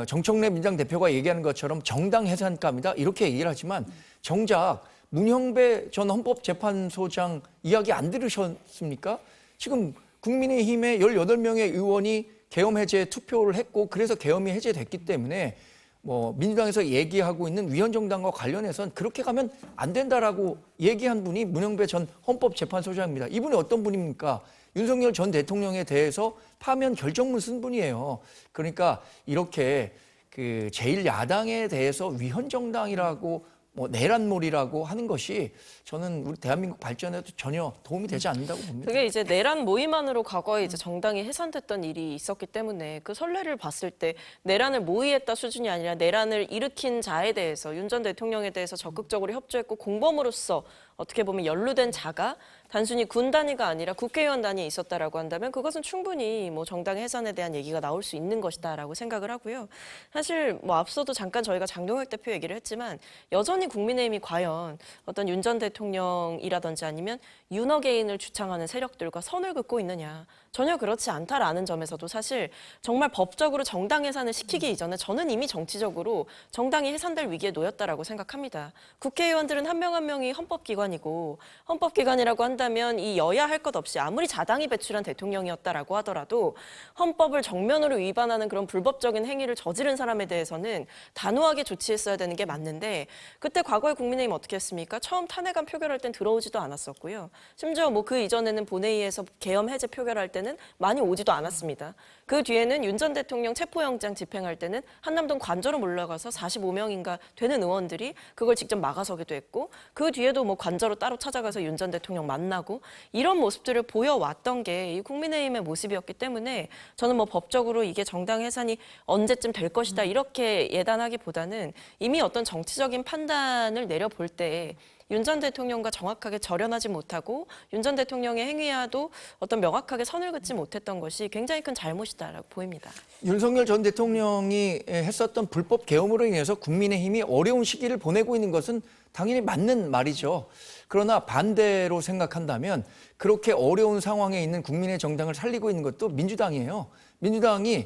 정청래 민주당 대표가 얘기하는 것처럼 정당 해산감이다 이렇게 얘기를 하지만 정작 문형배 전 헌법재판소장 이야기 안 들으셨습니까? 지금 국민의힘의 18명의 의원이 계엄 해제 투표를 했고 그래서 계엄이 해제됐기 때문에 뭐 민주당에서 얘기하고 있는 위헌정당과 관련해서는 그렇게 가면 안 된다라고 얘기한 분이 문형배 전 헌법재판소장입니다. 이분이 어떤 분입니까? 윤석열 전 대통령에 대해서 파면 결정문 쓴 분이에요. 그러니까 이렇게 그 제1야당에 대해서 위헌정당이라고 뭐 내란몰이라고 하는 것이 저는 우리 대한민국 발전에도 전혀 도움이 되지 않는다고 봅니다. 그게 이제 내란 모의만으로 과거에 이제 정당이 해산됐던 일이 있었기 때문에 그 선례를 봤을 때 내란을 모의했다 수준이 아니라 내란을 일으킨 자에 대해서 윤 전 대통령에 대해서 적극적으로 협조했고 공범으로서 어떻게 보면 연루된 자가 단순히 군 단위가 아니라 국회의원 단위에 있었다라고 한다면 그것은 충분히 뭐 정당 해산에 대한 얘기가 나올 수 있는 것이다라고 생각을 하고요. 사실 뭐 앞서도 잠깐 저희가 장동혁 대표 얘기를 했지만 여전히 국민의힘이 과연 어떤 윤 전 대통령이라든지 아니면 윤어게인을 주창하는 세력들과 선을 긋고 있느냐. 전혀 그렇지 않다라는 점에서도 사실 정말 법적으로 정당 해산을 시키기 이전에 저는 이미 정치적으로 정당이 해산될 위기에 놓였다라고 생각합니다. 국회의원들은 한 명 한 명이 헌법기관이고 헌법기관이라고 한다면 이 여야 할 것 없이 아무리 자당이 배출한 대통령이었다라고 하더라도 헌법을 정면으로 위반하는 그런 불법적인 행위를 저지른 사람에 대해서는 단호하게 조치했어야 되는 게 맞는데 그때 과거에 국민의힘 어떻게 했습니까? 처음 탄핵안 표결할 땐 들어오지도 않았었고요. 심지어 뭐 그 이전에는 본회의에서 계엄 해제 표결할 때는 많이 오지도 않았습니다. 그 뒤에는 윤 전 대통령 체포영장 집행할 때는 한남동 관저로 몰려가서 45명인가 되는 의원들이 그걸 직접 막아서기도 했고 그 뒤에도 뭐 관저로 따로 찾아가서 윤 전 대통령 만나고 이런 모습들을 보여왔던 게 이 국민의힘의 모습이었기 때문에 저는 뭐 법적으로 이게 정당 해산이 언제쯤 될 것이다 이렇게 예단하기보다는 이미 어떤 정치적인 판단을 내려볼 때 윤 전 대통령과 정확하게 절연하지 못하고 윤 전 대통령의 행위와도 어떤 명확하게 선을 긋지 못했던 것이 굉장히 큰 잘못이다라고 보입니다. 윤석열 전 대통령이 했었던 불법 계엄으로 인해서 국민의힘이 어려운 시기를 보내고 있는 것은 당연히 맞는 말이죠. 그러나 반대로 생각한다면 그렇게 어려운 상황에 있는 국민의 정당을 살리고 있는 것도 민주당이에요. 민주당이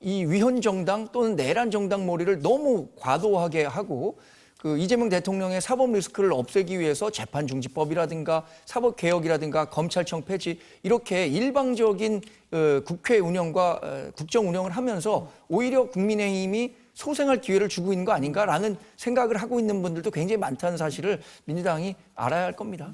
이 위헌정당 또는 내란정당 몰이를 너무 과도하게 하고 그 이재명 대통령의 사법 리스크를 없애기 위해서 재판중지법이라든가 사법개혁이라든가 검찰청 폐지 이렇게 일방적인 국회 운영과 국정 운영을 하면서 오히려 국민의힘이 소생할 기회를 주고 있는 거 아닌가라는 생각을 하고 있는 분들도 굉장히 많다는 사실을 민주당이 알아야 할 겁니다.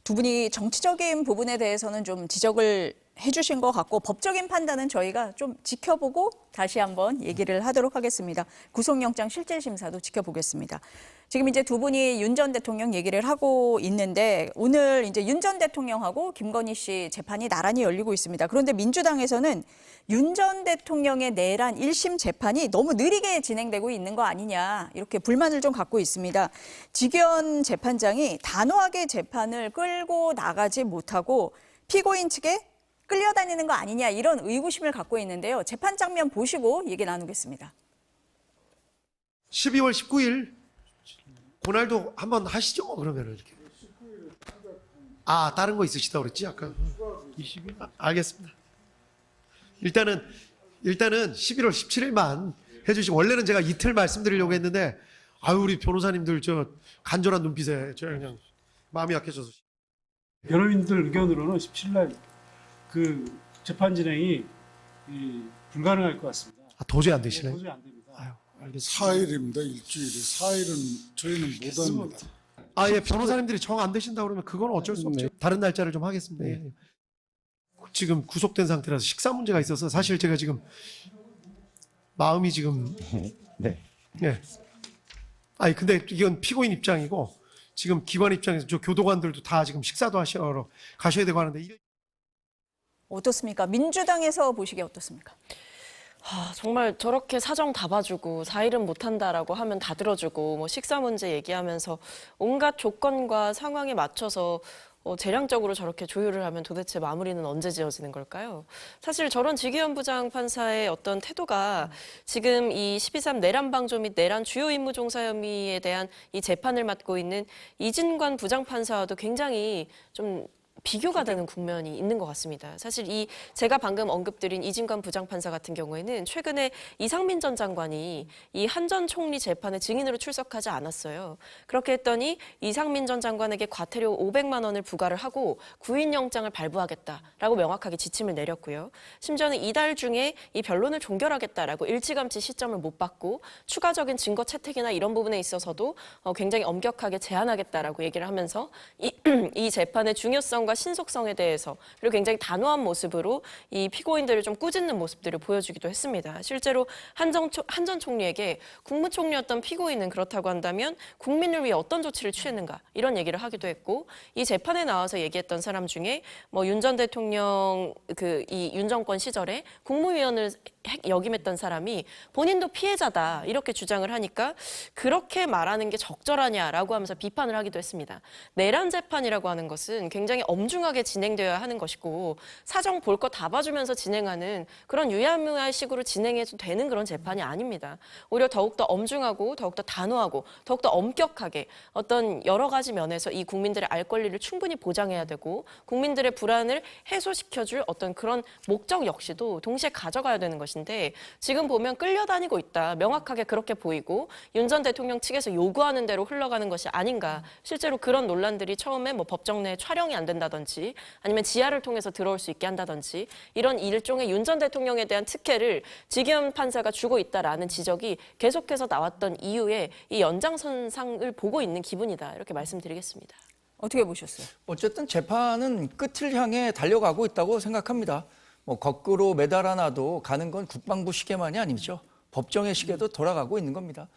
두 분이 정치적인 부분에 대해서는 좀 지적을 해주신 것 같고 법적인 판단은 저희가 좀 지켜보고 다시 한번 얘기를 하도록 하겠습니다. 구속영장 실질심사도 지켜보겠습니다. 지금 이제 두 분이 윤 전 대통령 얘기를 하고 있는데 오늘 이제 윤 전 대통령하고 김건희 씨 재판이 나란히 열리고 있습니다. 그런데 민주당에서는 윤 전 대통령의 내란 1심 재판이 너무 느리게 진행되고 있는 거 아니냐 이렇게 불만을 좀 갖고 있습니다. 지기현 재판장이 단호하게 재판을 끌고 나가지 못하고 피고인 측에 끌려다니는 거 아니냐 이런 의구심을 갖고 있는데요. 재판 장면 보시고 얘기 나누겠습니다. 12월 19일 그날도 한번 하시죠. 그러면은 이렇게. 아 다른 거 있으시다고 그랬지 아까. 20일? 알겠습니다. 일단은 11월 17일만 해주시고 원래는 제가 이틀 말씀드리려고 했는데 아유 우리 변호사님들 저 간절한 눈빛에 저 그냥 마음이 약해져서. 변호인들 의견으로는 17일 그 재판 진행이 불가능할 것 같습니다. 아, 도저히 안 되시네. 도저히 안 됩니다. 아유, 알겠습니다. 4일입니다. 일주일이. 4일은 저희는 못합니다. 아, 예, 변호사님들이 정 안 되신다 그러면 그건 어쩔 수 없죠. 다른 날짜를 좀 하겠습니다. 예. 지금 구속된 상태라서 식사 문제가 있어서 사실 제가 지금 마음이 지금 네. 예. 아니 근데 이건 피고인 입장이고 지금 기관 입장에서 저 교도관들도 다 지금 식사도 하시러 가셔야 되고 하는데 이게 어떻습니까? 민주당에서 보시기에 어떻습니까? 정말 저렇게 사정 다 봐주고 4일은 못한다라고 하면 다 들어주고 뭐 식사 문제 얘기하면서 온갖 조건과 상황에 맞춰서 재량적으로 저렇게 조율을 하면 도대체 마무리는 언제 지어지는 걸까요? 사실 저런 지기현 부장판사의 어떤 태도가 지금 이 12.3 내란 방조 및 내란 주요 임무 종사 혐의에 대한 이 재판을 맡고 있는 이진관 부장판사와도 굉장히 좀 비교가 되는 국면이 있는 것 같습니다. 사실 이 제가 방금 언급드린 이진관 부장판사 같은 경우에는 최근에 이상민 전 장관이 이 한 전 총리 재판에 증인으로 출석하지 않았어요. 그렇게 했더니 이상민 전 장관에게 과태료 500만 원을 부과를 하고 구인영장을 발부하겠다라고 명확하게 지침을 내렸고요. 심지어는 이달 중에 이 변론을 종결하겠다라고 일찌감치 시점을 못 받고 추가적인 증거 채택이나 이런 부분에 있어서도 굉장히 엄격하게 제한하겠다라고 얘기를 하면서 이 재판의 중요성과 신속성에 대해서 그리고 굉장히 단호한 모습으로 이 피고인들을 좀 꾸짖는 모습들을 보여주기도 했습니다. 실제로 한 전 총리에게 국무총리였던 피고인은 그렇다고 한다면 국민을 위해 어떤 조치를 취했는가 이런 얘기를 하기도 했고 이 재판에 나와서 얘기했던 사람 중에 뭐 윤 전 대통령 이 윤 정권 시절에 국무위원을 역임했던 사람이 본인도 피해자다 이렇게 주장을 하니까 그렇게 말하는 게 적절하냐라고 하면서 비판을 하기도 했습니다. 내란 재판이라고 하는 것은 굉장히 엄중하게 진행되어야 하는 것이고 사정 볼 거 다 봐주면서 진행하는 그런 유야무야 식으로 진행해도 되는 그런 재판이 아닙니다. 오히려 더욱더 엄중하고 더욱더 단호하고 더욱더 엄격하게 어떤 여러 가지 면에서 이 국민들의 알 권리를 충분히 보장해야 되고 국민들의 불안을 해소시켜줄 어떤 그런 목적 역시도 동시에 가져가야 되는 것인데 지금 보면 끌려다니고 있다. 명확하게 그렇게 보이고 윤 전 대통령 측에서 요구하는 대로 흘러가는 것이 아닌가. 실제로 그런 논란들이 처음에 뭐 법정 내 촬영이 안 된다든지 아니면 지하를 통해서 들어올 수 있게 한다든지 이런 일종의 윤 전 대통령에 대한 특혜를 지기현 판사가 주고 있다라는 지적이 계속해서 나왔던 이후에 이 연장선상을 보고 있는 기분이다. 이렇게 말씀드리겠습니다. 어떻게 보셨어요? 어쨌든 재판은 끝을 향해 달려가고 있다고 생각합니다. 뭐 거꾸로 매달아 놔도 가는 건 국방부 시계만이 아니죠. 법정의 시계도 돌아가고 있는 겁니다.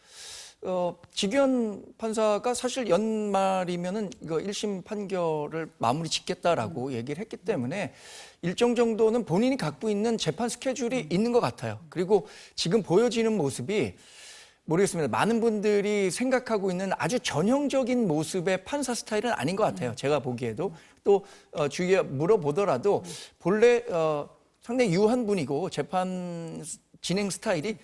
지기현 판사가 사실 연말이면은 이거 1심 판결을 마무리 짓겠다라고 얘기를 했기 때문에 일정 정도는 본인이 갖고 있는 재판 스케줄이 있는 것 같아요. 그리고 지금 보여지는 모습이 모르겠습니다. 많은 분들이 생각하고 있는 아주 전형적인 모습의 판사 스타일은 아닌 것 같아요. 제가 보기에도 또 주위에 물어보더라도 본래 상당히 유한 분이고 재판 진행 스타일이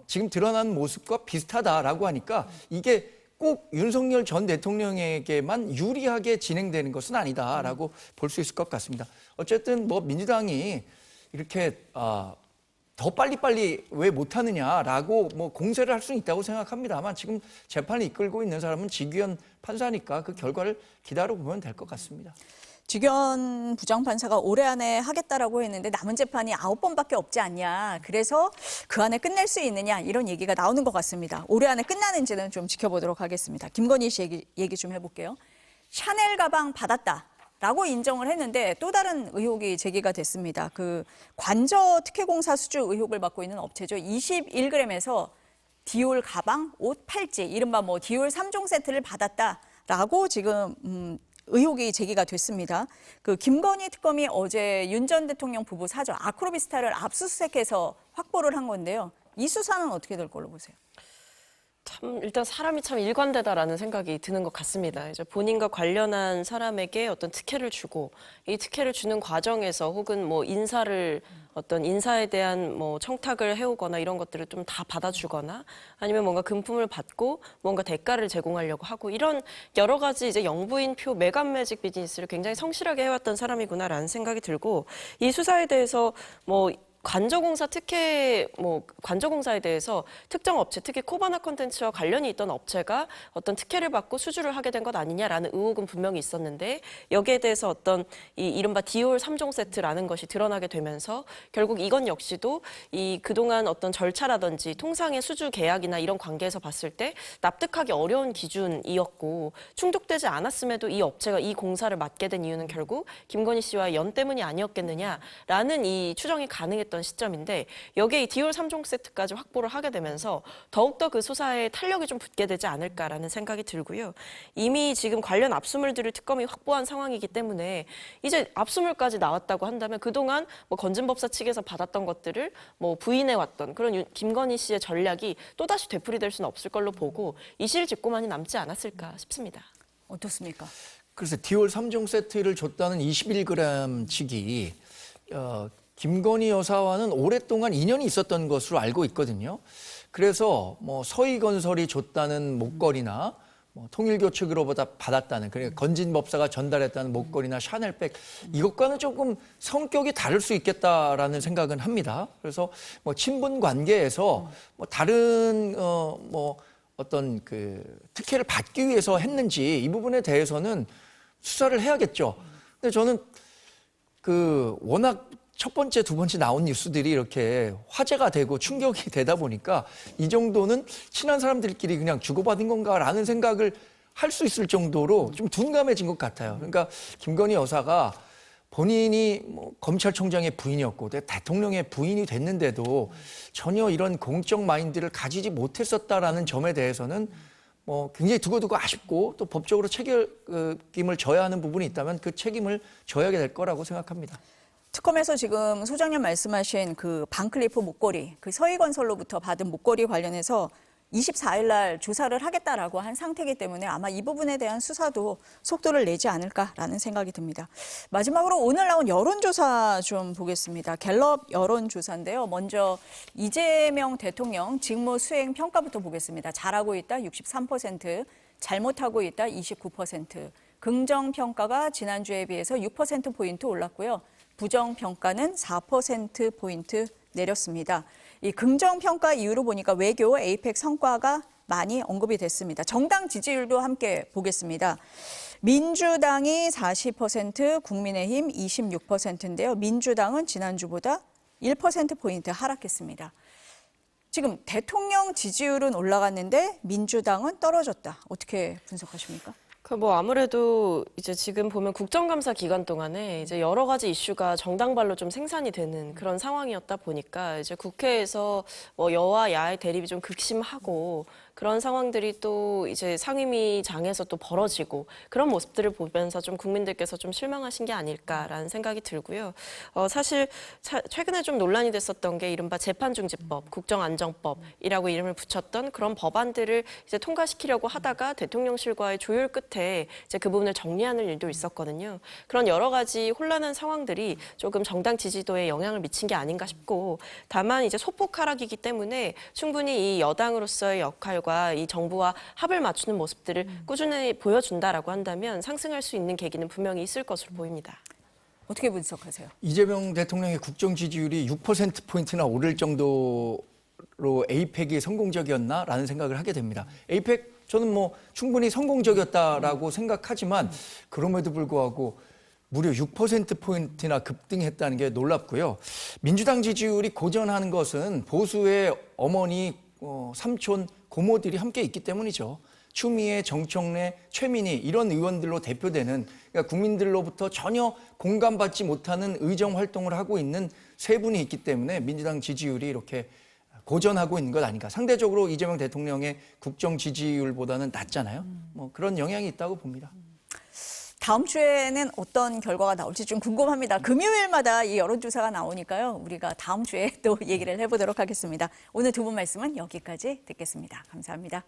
지금 드러난 모습과 비슷하다라고 하니까 이게 꼭 윤석열 전 대통령에게만 유리하게 진행되는 것은 아니다라고 볼 수 있을 것 같습니다. 어쨌든 뭐 민주당이 이렇게 더 빨리빨리 왜 못하느냐라고 뭐 공세를 할 수는 있다고 생각합니다만 지금 재판을 이끌고 있는 사람은 지기현 판사니까 그 결과를 기다려보면 될 것 같습니다. 지기현 부장판사가 올해 안에 하겠다라고 했는데 남은 재판이 9번밖에 없지 않냐. 그래서 그 안에 끝낼 수 있느냐 이런 얘기가 나오는 것 같습니다. 올해 안에 끝나는지는 좀 지켜보도록 하겠습니다. 김건희 씨 얘기 좀 해볼게요. 샤넬 가방 받았다. 라고 인정을 했는데 또 다른 의혹이 제기가 됐습니다. 그 관저 특혜공사 수주 의혹을 받고 있는 업체죠. 21g에서 디올 가방, 옷, 팔찌, 이른바 뭐 디올 3종 세트를 받았다라고 지금 의혹이 제기가 됐습니다. 그 김건희 특검이 어제 윤 전 대통령 부부 사저 아크로비스타를 압수수색해서 확보를 한 건데요. 이 수사는 어떻게 될 걸로 보세요? 참 일단 사람이 참 일관되다라는 생각이 드는 것 같습니다. 이제 본인과 관련한 사람에게 어떤 특혜를 주고 이 특혜를 주는 과정에서 혹은 뭐 어떤 인사에 대한 뭐 청탁을 해오거나 이런 것들을 좀 다 받아주거나 아니면 뭔가 금품을 받고 뭔가 대가를 제공하려고 하고 이런 여러 가지 이제 영부인표 매간 매직 비즈니스를 굉장히 성실하게 해왔던 사람이구나라는 생각이 들고 이 수사에 대해서 뭐 관저공사 관저공사에 대해서 특정 업체, 특히 코바나 콘텐츠와 관련이 있던 업체가 어떤 특혜를 받고 수주를 하게 된 것 아니냐라는 의혹은 분명히 있었는데 여기에 대해서 어떤 이 이른바 디올 3종 세트라는 것이 드러나게 되면서 결국 이건 역시도 이 그동안 어떤 절차라든지 통상의 수주 계약이나 이런 관계에서 봤을 때 납득하기 어려운 기준이었고 충족되지 않았음에도 이 업체가 이 공사를 맡게 된 이유는 결국 김건희 씨와의 연 때문이 아니었겠느냐라는 이 추정이 가능했던 시점인데 여기에 이 디올 3종 세트까지 확보를 하게 되면서 더욱더 그 수사에 탄력이 좀 붙게 되지 않을까라는 생각이 들고요. 이미 지금 관련 압수물들을 특검이 확보한 상황이기 때문에 이제 압수물까지 나왔다고 한다면 그동안 뭐 건진법사 측에서 받았던 것들을 뭐 부인해왔던 그런 김건희 씨의 전략이 또다시 되풀이될 수는 없을 걸로 보고 이실직고만이 남지 않았을까 싶습니다. 어떻습니까? 그래서 디올 3종 세트를 줬다는 21g 측이 김건희 여사와는 오랫동안 인연이 있었던 것으로 알고 있거든요. 그래서 뭐 서희건설이 줬다는 목걸이나 뭐 통일교 측으로보다 받았다는, 그러니까 건진 법사가 전달했다는 목걸이나 샤넬백, 이것과는 조금 성격이 다를 수 있겠다라는 생각은 합니다. 그래서 뭐 친분 관계에서 뭐 다른 뭐 어떤 그 특혜를 받기 위해서 했는지 이 부분에 대해서는 수사를 해야겠죠. 근데 저는 그 워낙 첫 번째, 두 번째 나온 뉴스들이 이렇게 화제가 되고 충격이 되다 보니까 이 정도는 친한 사람들끼리 그냥 주고받은 건가라는 생각을 할 수 있을 정도로 좀 둔감해진 것 같아요. 그러니까 김건희 여사가 본인이 뭐 검찰총장의 부인이었고 대통령의 부인이 됐는데도 전혀 이런 공적 마인드를 가지지 못했었다라는 점에 대해서는 뭐 굉장히 두고두고 아쉽고 또 법적으로 책임을 져야 하는 부분이 있다면 그 책임을 져야 될 거라고 생각합니다. 특검에서 지금 소장님 말씀하신 그 반클리프 목걸이, 그 서희건설로부터 받은 목걸이 관련해서 24일 날 조사를 하겠다라고 한 상태이기 때문에 아마 이 부분에 대한 수사도 속도를 내지 않을까라는 생각이 듭니다. 마지막으로 오늘 나온 여론조사 좀 보겠습니다. 갤럽 여론조사인데요. 먼저 이재명 대통령 직무 수행 평가부터 보겠습니다. 잘하고 있다 63%, 잘못하고 있다 29%, 긍정평가가 지난주에 비해서 6%포인트 올랐고요. 부정평가는 4%포인트 내렸습니다. 이 긍정평가 이유로 보니까 외교, 에이펙 성과가 많이 언급이 됐습니다. 정당 지지율도 함께 보겠습니다. 민주당이 40%, 국민의힘 26%인데요. 민주당은 지난주보다 1%포인트 하락했습니다. 지금 대통령 지지율은 올라갔는데 민주당은 떨어졌다. 어떻게 분석하십니까? 뭐 아무래도 이제 지금 보면 국정감사 기간 동안에 이제 여러 가지 이슈가 정당발로 좀 생산이 되는 그런 상황이었다 보니까 이제 국회에서 뭐 여와 야의 대립이 좀 극심하고 그런 상황들이 또 이제 상임위장에서 또 벌어지고 그런 모습들을 보면서 좀 국민들께서 좀 실망하신 게 아닐까라는 생각이 들고요. 사실 최근에 좀 논란이 됐었던 게 이른바 재판중지법, 국정안정법이라고 이름을 붙였던 그런 법안들을 이제 통과시키려고 하다가 대통령실과의 조율 끝에 이제 그 부분을 정리하는 일도 있었거든요. 그런 여러 가지 혼란한 상황들이 조금 정당 지지도에 영향을 미친 게 아닌가 싶고, 다만 이제 소폭 하락이기 때문에 충분히 이 여당으로서의 역할과 이 정부와 합을 맞추는 모습들을 꾸준히 보여준다라고 한다면 상승할 수 있는 계기는 분명히 있을 것으로 보입니다. 어떻게 분석하세요? 이재명 대통령의 국정 지지율이 6%포인트나 오를 정도로 에이펙이 성공적이었나라는 생각을 하게 됩니다. 에이펙 저는 뭐 충분히 성공적이었다라고 생각하지만 그럼에도 불구하고 무려 6%포인트나 급등했다는 게 놀랍고요. 민주당 지지율이 고전하는 것은 보수의 어머니, 삼촌, 고모들이 함께 있기 때문이죠. 추미애, 정청래, 최민희 이런 의원들로 대표되는, 그러니까 국민들로부터 전혀 공감받지 못하는 의정 활동을 하고 있는 세 분이 있기 때문에 민주당 지지율이 이렇게 고전하고 있는 것 아닌가. 상대적으로 이재명 대통령의 국정 지지율보다는 낮잖아요. 뭐 그런 영향이 있다고 봅니다. 다음 주에는 어떤 결과가 나올지 좀 궁금합니다. 금요일마다 이 여론조사가 나오니까요. 우리가 다음 주에 또 얘기를 해보도록 하겠습니다. 오늘 두 분 말씀은 여기까지 듣겠습니다. 감사합니다.